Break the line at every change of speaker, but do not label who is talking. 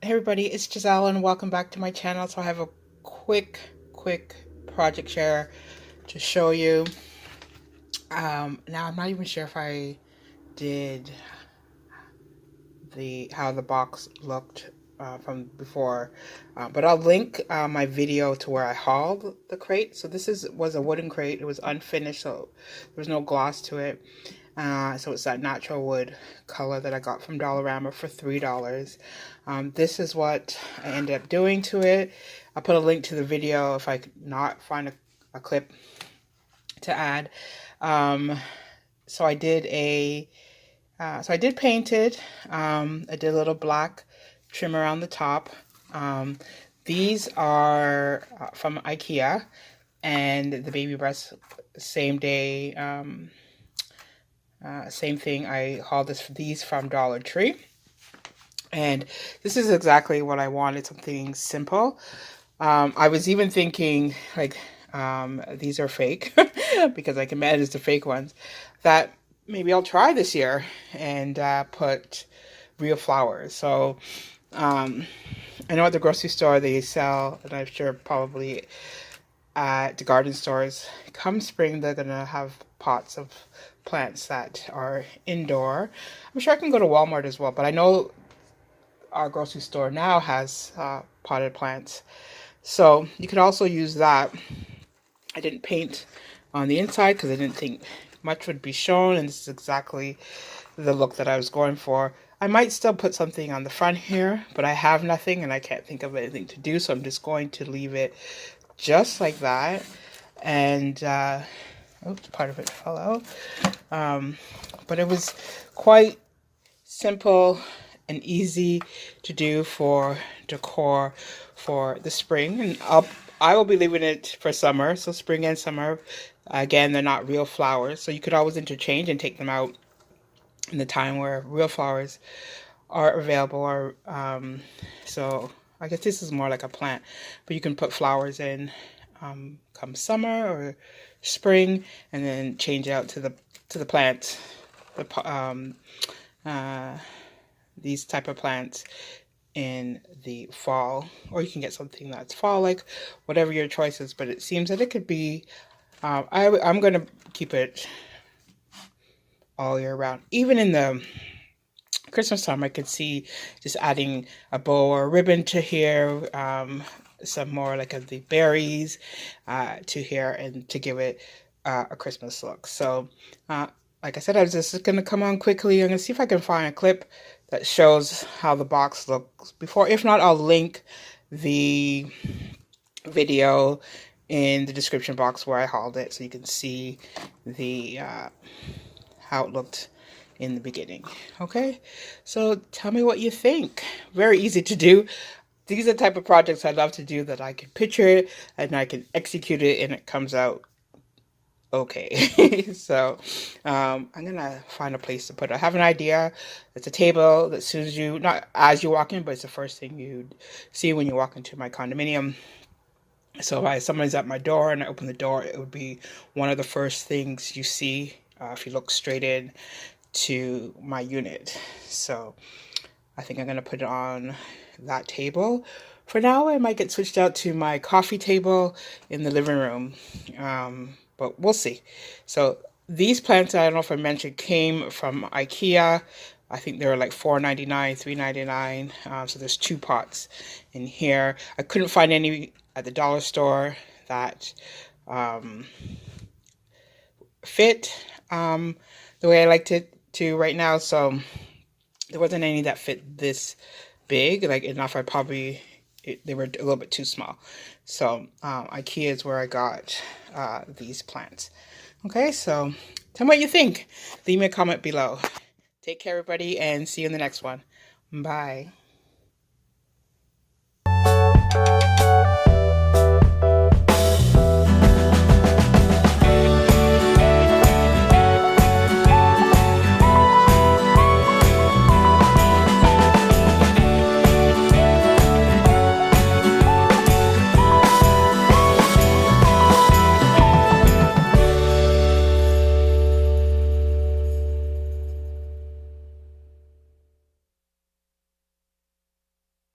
Hey everybody, it's Giselle and welcome back to my channel. So I have a quick project share to show you. Now I'm not even sure if I did how the box looked from before, but I'll link my video to where I hauled the crate. So this was a wooden crate. It was unfinished, so there was no gloss to it. So it's that natural wood color that I got from Dollarama for $3. This is what I ended up doing to it. I'll put a link to the video if I could not find a clip to add. So I did paint it. I did a little black trim around the top. These are from IKEA, and the baby breasts, same day. Same thing, I hauled these from Dollar Tree. And this is exactly what I wanted, something simple. I was even thinking, like, these are fake, because I can manage the fake ones, that maybe I'll try this year and put real flowers. So, I know at the grocery store they sell, and I'm sure probably at the garden stores, come spring, they're going to have pots of plants that are indoor. I'm sure I can go to Walmart as well, but I know our grocery store now has potted plants. So you could also use that. I didn't paint on the inside because I didn't think much would be shown, and this is exactly the look that I was going for. I might still put something on the front here, but I have nothing and I can't think of anything to do, so I'm just going to leave it just like that. And oops, part of it fell out. But it was quite simple and easy to do for decor for the spring. And I will be leaving it for summer, so spring and summer. Again, they're not real flowers, so you could always interchange and take them out in the time where real flowers are available. Or so I guess this is more like a plant, but you can put flowers in come summer or spring, and then change out to the plants, these type of plants in the fall, or you can get something that's fall, like whatever your choice is. But it seems that it could be I'm gonna keep it all year round. Even in the Christmas time, I could see just adding a bow or a ribbon to here, some more like of the berries to here, and to give it a Christmas look. So like I said, I was just going to come on quickly. I'm going to see if I can find a clip that shows how the box looks before. If not, I'll link the video in the description box where I hauled it, so you can see the how it looked in the beginning. Okay, so tell me what you think. Very easy to do. These are the type of projects I love to do, that I can picture it and I can execute it and it comes out okay. So I'm gonna find a place to put it. I have an idea. It's a table that suits you, not as you walk in, but it's the first thing you'd see when you walk into my condominium. So if somebody's at my door and I open the door, it would be one of the first things you see if you look straight in to my unit. So I think I'm going to put it on that table. For now, I might get switched out to my coffee table in the living room, but we'll see. So these plants, I don't know if I mentioned, came from IKEA. I think they were like $4.99, $3.99. So there's 2 pots in here. I couldn't find any at the dollar store that fit the way I liked it to right now. So there wasn't any that fit this big, like enough. They were a little bit too small. So IKEA is where I got these plants. Okay, so tell me what you think. Leave me a comment below. Take care, everybody, and see you in the next one. Bye.